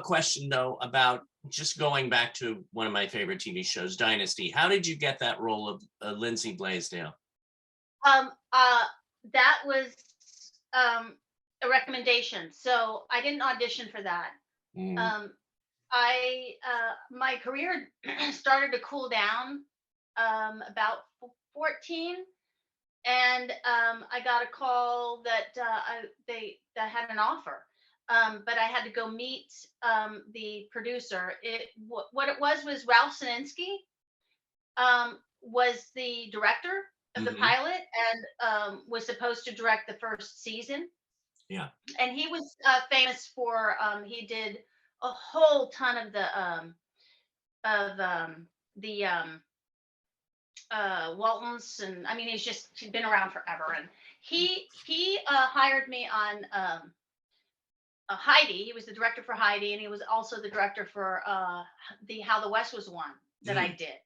question though about just going back to one of my favorite TV shows, Dynasty. How did you get that role of Lindsay Blaisdell? That was a recommendation. So I didn't audition for that. Mm. I My career started to cool down about 14, and I got a call that they had an offer, but I had to go meet the producer. What it was Ralph Sininsky was the director of the pilot, and was supposed to direct the first season. Yeah. And he was famous for he did a whole ton of the Waltons, and I mean he's been around forever. And he hired me on Heidi. He was the director for Heidi, and he was also the director for the How the West Was Won that I did.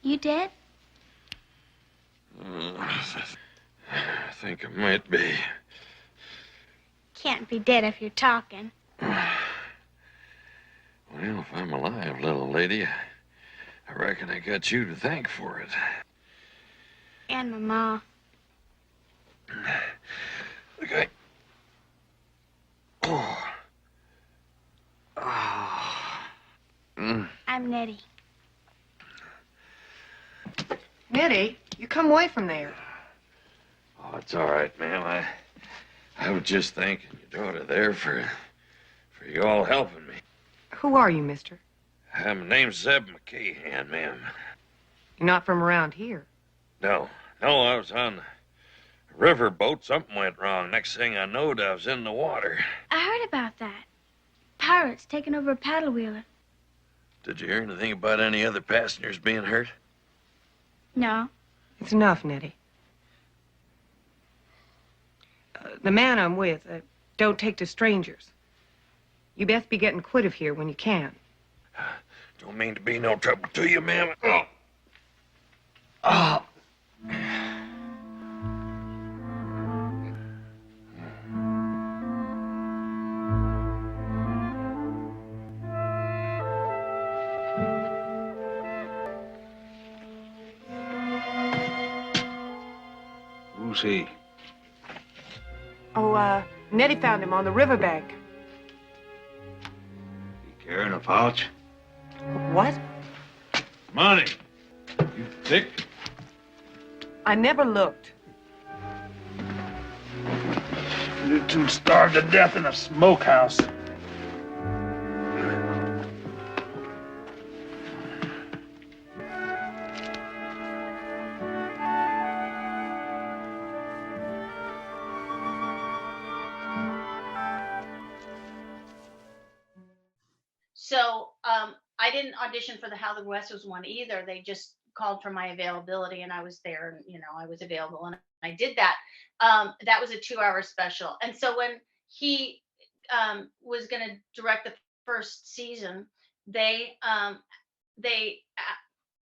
You did? I think I might be. Can't be dead if you're talking. Well, if I'm alive, little lady, I reckon I got you to thank for it. And Mama. Okay. Oh. I'm Nettie. Nettie, you come away from there. Oh, it's all right, ma'am. I was just thanking your daughter there for you all helping me. Who are you, mister? My name's Zeb McCahan, ma'am. You're not from around here. No, I was on the river boat. Something went wrong. Next thing I knowed, I was in the water. I heard about that. Pirates taking over a paddle wheeler. Did you hear anything about any other passengers being hurt? No. It's enough, Nettie. The man I'm with don't take to strangers. You best be getting quit of here when you can. Don't mean to be no trouble to you, ma'am. Oh. Oh. Who's he? Oh, Nettie found him on the riverbank. He carrying a pouch? What? Money. You thick? I never looked. You two starved to death in a smokehouse. So I didn't audition for the How the West Was Won either. They just called for my availability, and I was there, and I was available, and I did that. That was a 2-hour special. And so when he was going to direct the first season, they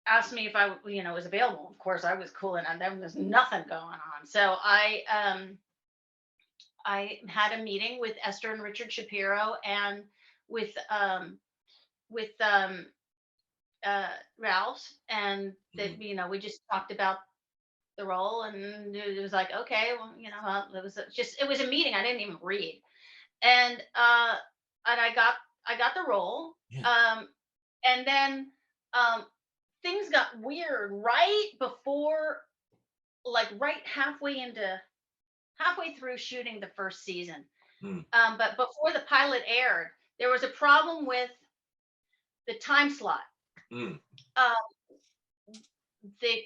asked me if I was available. Of course, I was cool, and there was nothing going on. So I had a meeting with Esther and Richard Shapiro, and with Ralph, and that we just talked about the role, and it was like, okay, well, it was a meeting. I didn't even read, and I got the role. Yeah. And then things got weird right before, like right halfway through shooting the first season. But before the pilot aired, there was a problem with the time slot. The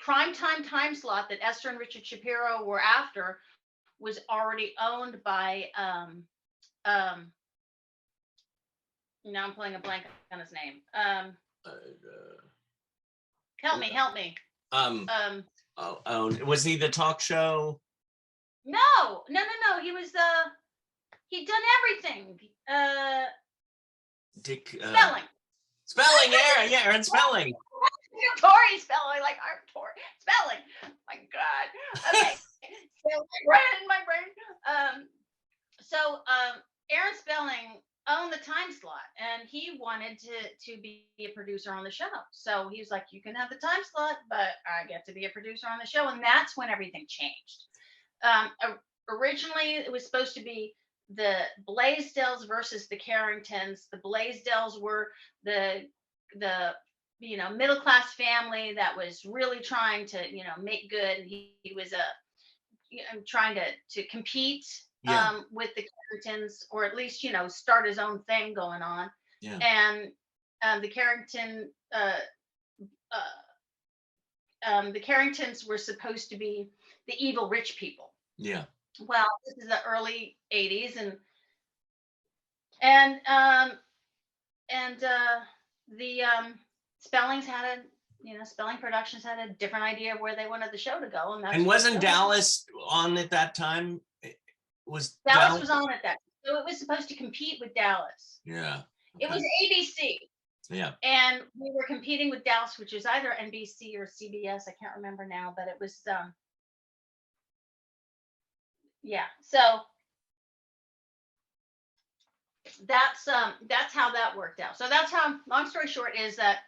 primetime time slot that Esther and Richard Shapiro were after was already owned by now I'm pulling a blank on his name. Help me. Was he the talk show? No. He was he'd done everything. Dick Spelling. Spelling, yeah, Aaron Spelling. Tori Spelling, like our Tori Spelling. My God. Okay. So my brain. Aaron Spelling owned the time slot, and he wanted to be a producer on the show. So he was like, "You can have the time slot, but I get to be a producer on the show," and that's when everything changed. Originally, it was supposed to be the Blaisdells versus the Carringtons. The Blaisdells were the middle class family that was really trying to make good, and he was trying to compete with the Carringtons, or at least start his own thing going on. Yeah. And the Carringtons were supposed to be the evil rich people. Yeah. Well, this is the early 80s, and the Spellings had Spelling Productions had a different idea of where they wanted the show to go, and And wasn't Dallas on at that time? Dallas was on at that, so it was supposed to compete with Dallas. Yeah. Okay. It was ABC. Yeah. And we were competing with Dallas, which is either NBC or CBS. I can't remember now, but it was yeah. So that's how that worked out. So that's how. Long story short is that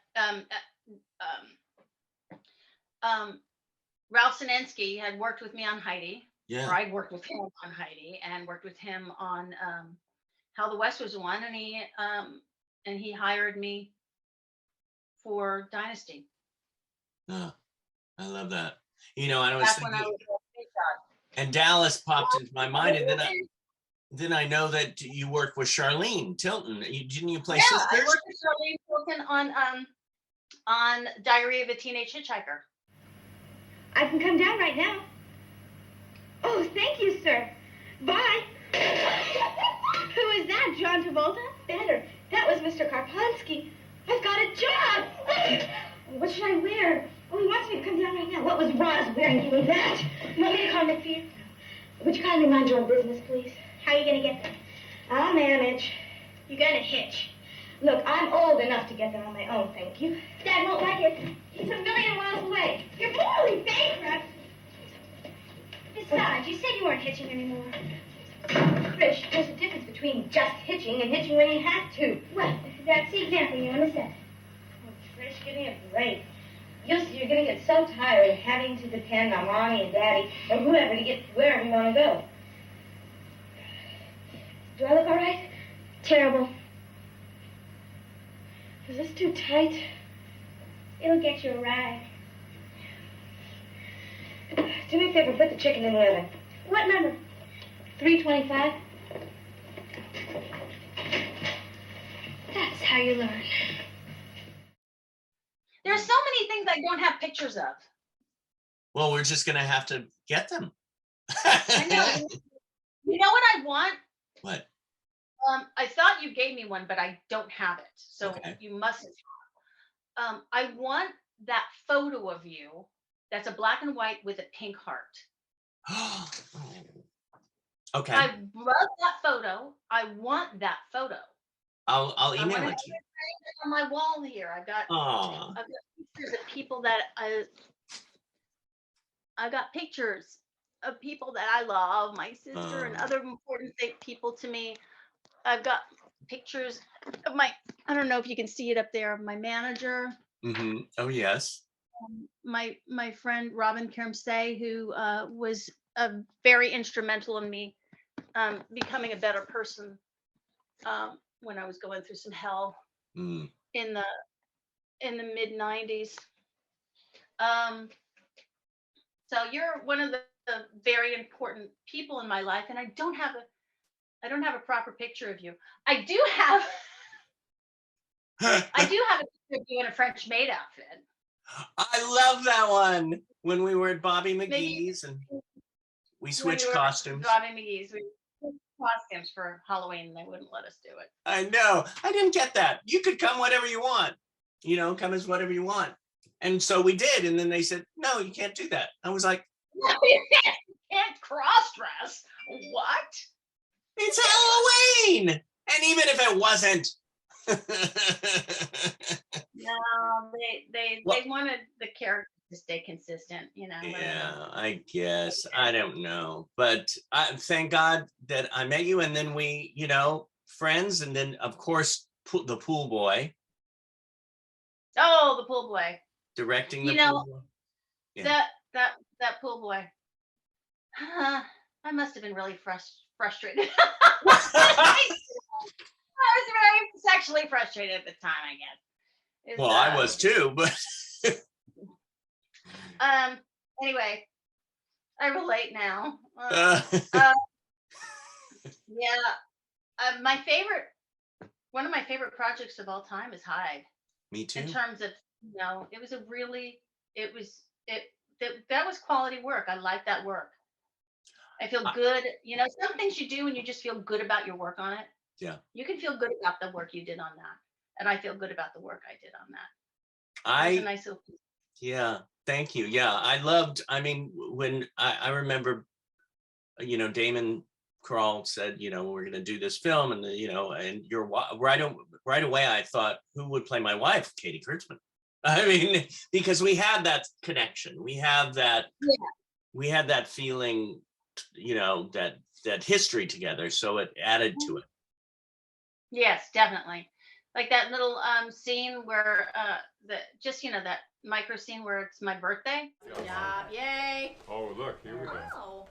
Ralph Sinensky had worked with me on Heidi. Yeah. Or I'd worked with him on Heidi, and worked with him on How the West Was Won, and he hired me for Dynasty. Oh, I love that. I was Back thinking, when I was a big shot. and Dallas popped into my mind, and then I know that you worked with Charlene Tilton. Didn't you play sisters? I worked with Charlene Tilton on Diary of a Teenage Hitchhiker. I can come down right now. Oh, thank you, sir. Bye. Who is that, John Travolta? Better. That was Mr. Karponsky. I've got a job. What should I wear? Oh, he wants me to come down right now. What was Roz wearing doing that? You want me to call McPherson? Would you kindly mind your own business, please? How are you going to get there? I'll manage. You're going to hitch. Look, I'm old enough to get there on my own, thank you. Dad won't like it. It's a million miles away. You're morally bankrupt. Besides, you said you weren't hitching anymore. Trish, there's a difference between just hitching and hitching when you have to. Well, that's the example you understand. Oh, Trish, give me a break. You're going to get so tired of having to depend on Mommy and Daddy or whoever to get wherever you want to go. Do I look all right? Terrible. Is this too tight? It'll get you a ride. Do me a favor, put the chicken in the oven. What number? 325. That's how you learn. There's so many things I don't have pictures of. Well, we're just gonna have to get them. I know. You know what I want? What? I thought you gave me one, but I don't have it. So Okay. You must. I want that photo of you. That's a black and white with a pink heart. Okay. I love that photo. I want that photo. I'll email it to you. On my wall here, I've got pictures of people that I got pictures of people that I love, my sister and other important people to me. I've got pictures of I don't know if you can see it up there, of my manager. Mm-hmm. Oh, yes. My friend Robin Kermsey, who was very instrumental in me becoming a better person when I was going through some hell in the mid 90s. So you're one of the very important people in my life, and I don't have a proper picture of you. I do have a picture of you in a French maid outfit. I love that one. When we were at Bobby McGee's and we switched costumes. Bobby McGee's. We switched costumes for Halloween, and they wouldn't let us do it. I know. I didn't get that. You could come whatever you want. Come as whatever you want. And so we did. And then they said, no, you can't do that. I was like, no, you can't cross-dress. What? It's Halloween. And even if it wasn't. Well, they wanted the character to stay consistent, you know. Yeah, I guess. I don't know. But I thank God that I met you, and then we, friends, and then of course the pool boy Oh, the pool boy. directing the You know, pool boy. Yeah. That pool boy. I must have been really frustrated. I was very sexually frustrated at the time, I guess. Well, I was too, but Anyway, I relate now. Yeah. One of my favorite projects of all time is Hyde. me too. In terms of, it was a really, it was, that was quality work. I like that work. I feel good. Some things you do and you just feel good about your work on it. Yeah. You can feel good about the work you did on that. And I feel good about the work I did on that. It was a nice little piece. Yeah, thank you. Yeah, when I remember, Damon Kroll said, we're going to do this film, and and right away I thought, who would play my wife? Katy Kurtzman. I mean, because we had that connection, we have that, we had that feeling, that history together, so it added to it. Yes, definitely. Like that little scene where that micro scene where it's my birthday. Good job, yay! Oh, look, here we go. Oh.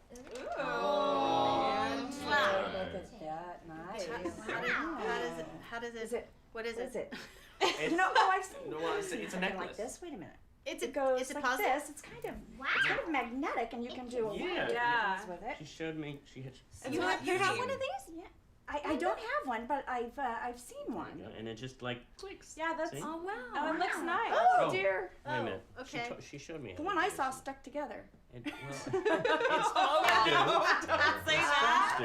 Oh. Wow. Look at that, nice. How does it? What is it? I've seen it's a something necklace. like this. Wait a minute. It's It goes it's a like puzzle. this. It's kind of magnetic, and you can do a lot of Yeah. things with it. She showed me. You have one of these? Yeah. I don't have one, but I've seen one. And it just like clicks. Yeah, that's. See? Oh wow. Oh, it looks nice. Oh. Dear. Wait a minute. okay. She showed me. The one I saw stuck together. It's supposed to. Don't say that.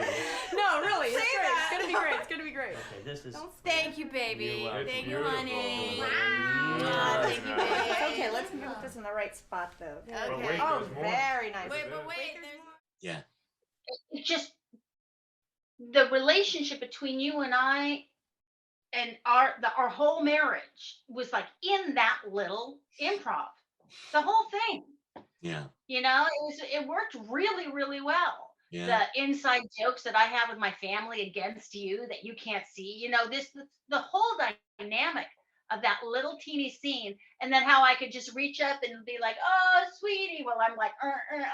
No, really. Say that. It's gonna be great. It's gonna be great. Okay, this is. Thank you, baby. You're welcome. Thank you, Beautiful. honey. Wow. Thank you, baby. Okay, let's put this in the right spot, though. Okay. wait, Oh, there's more. very nice. Wait, but wait. There's Yeah. It's just the relationship between you and I and our whole marriage was like in that little improv. The whole thing. Yeah. It worked really, really well. Yeah. The inside jokes that I have with my family against you that you can't see, the whole dynamic of that little teeny scene, and then how I could just reach up and be like, oh, sweetie, while I'm like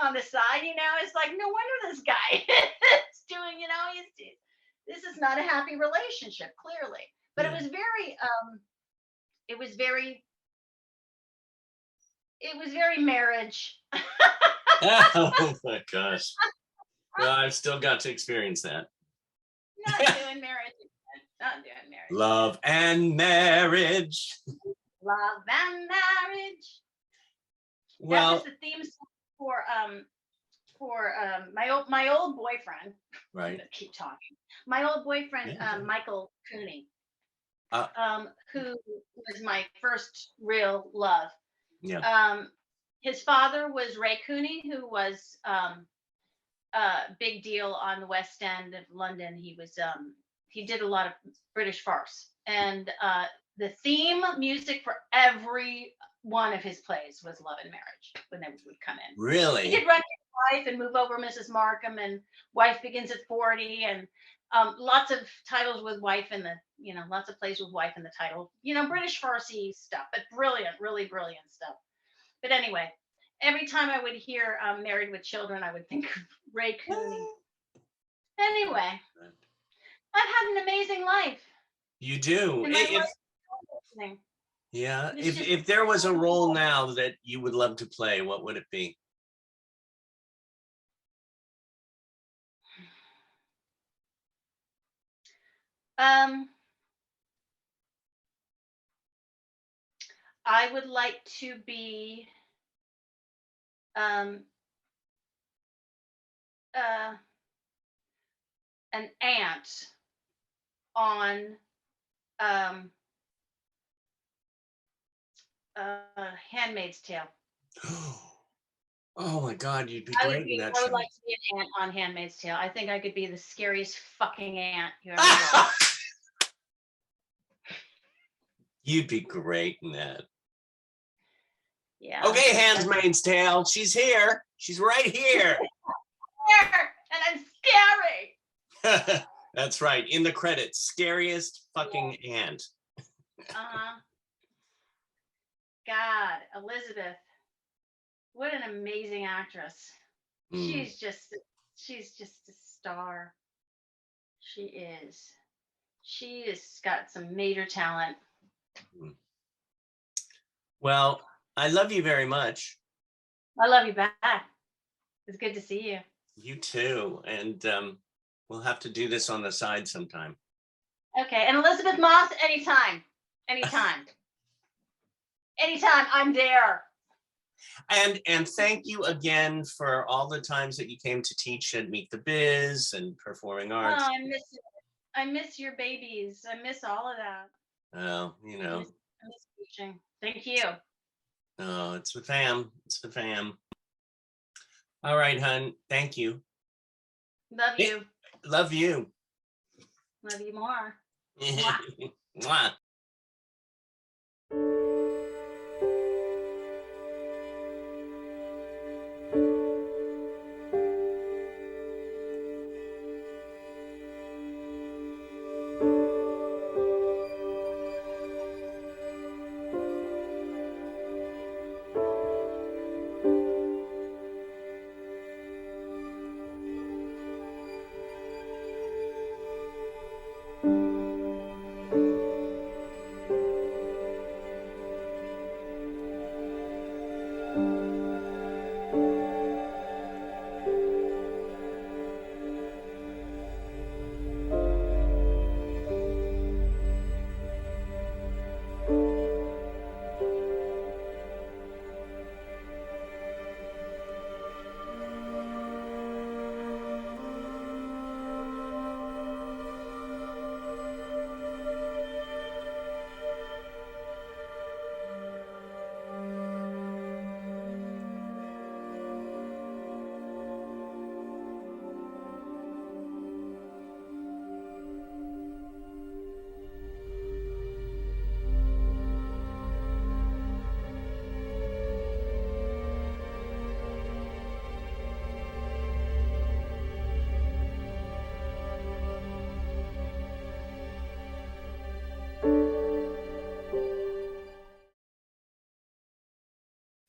on the side, it's like, no wonder this guy is doing, this is not a happy relationship, clearly. But Yeah. it was very marriage. Oh my gosh. Well, I've still got to experience that. Not doing marriage. Not doing marriage. Love and marriage. Love and marriage. That Well, was the theme song for my old boyfriend. right. Keep talking. My old boyfriend, Yeah. Michael Cooney, Uh, who was my first real love. Yeah. His father was Ray Cooney, who was a big deal on the West End of London. He did a lot of British farce, and the theme music for every one of his plays was Love and Marriage when they would come in. He Really? did Run Your Wife and Move Over Mrs. Markham and Wife Begins at 40 and lots of titles with wife in the, lots of plays with wife in the title, British farcy stuff, but brilliant, really brilliant stuff. But anyway, every time I would hear Married with Children, I would think of Ray Cooney. Anyway, I've had an amazing life. You do. And my If- life is amazing. yeah. It's If just- if there was a role now that you would love to play, what would it be? I would like to be an aunt on Handmaid's Tale. Oh my God, you'd be I great in that would show. like to be an aunt on Handmaid's Tale. I think I could be the scariest fucking aunt you ever saw. You'd be great in that. Yeah. Okay, Handmaid's Tale. She's here. She's right here. And I'm scary. That's right. In the credits, scariest fucking aunt. God, Elizabeth, what an amazing actress. She's just a star. She is. She has got some major talent. Well, I love you very much. I love you back. It's good to see you. You too. And we'll have to do this on the side sometime. Okay, and Elizabeth Moss, anytime. Anytime. Anytime, I'm there. And thank you again for all the times that you came to teach at Meet the Biz and Performing Arts. Oh, I miss your babies. I miss all of that. Oh, you know. I miss teaching. Thank you. Oh, it's the fam. It's the fam. All right, hun. Thank you. Love you. Love you. Love you more. Mwah.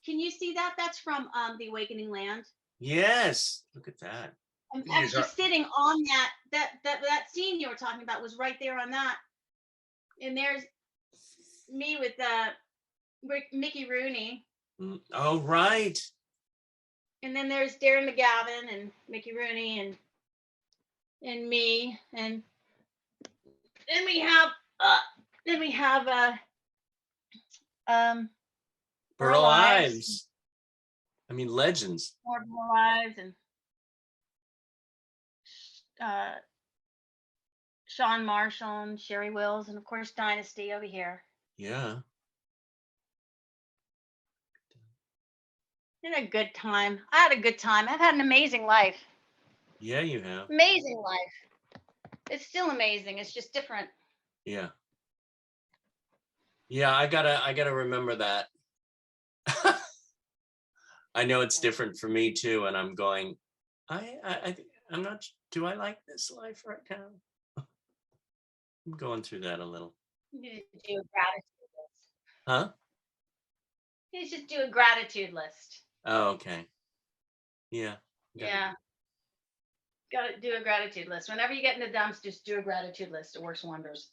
Can you see that? That's from The Awakening Land. Yes. Look at that. I'm These actually are- sitting on that scene you were talking about was right there on that. And there's me with Mickey Rooney. Oh, right. And then there's Darren McGavin and Mickey Rooney and me. And then we have Burl Ives. I mean, legends. More Burl Ives and Sean Marshall and Sherry Wills, and of course Dynasty over here. Yeah. Had a good time. I had a good time. I've had an amazing life. Yeah, you have. Amazing life. It's still amazing. It's just different. Yeah. Yeah, I gotta remember that. I know it's different for me too, and I'm going, I'm not, do I like this life right now? I'm going through that a little. You need to do a gratitude list. Huh? You just do a gratitude list. Oh, okay. Yeah. Yeah. Got to do a gratitude list. Whenever you get in the dumps, just do a gratitude list. It works wonders.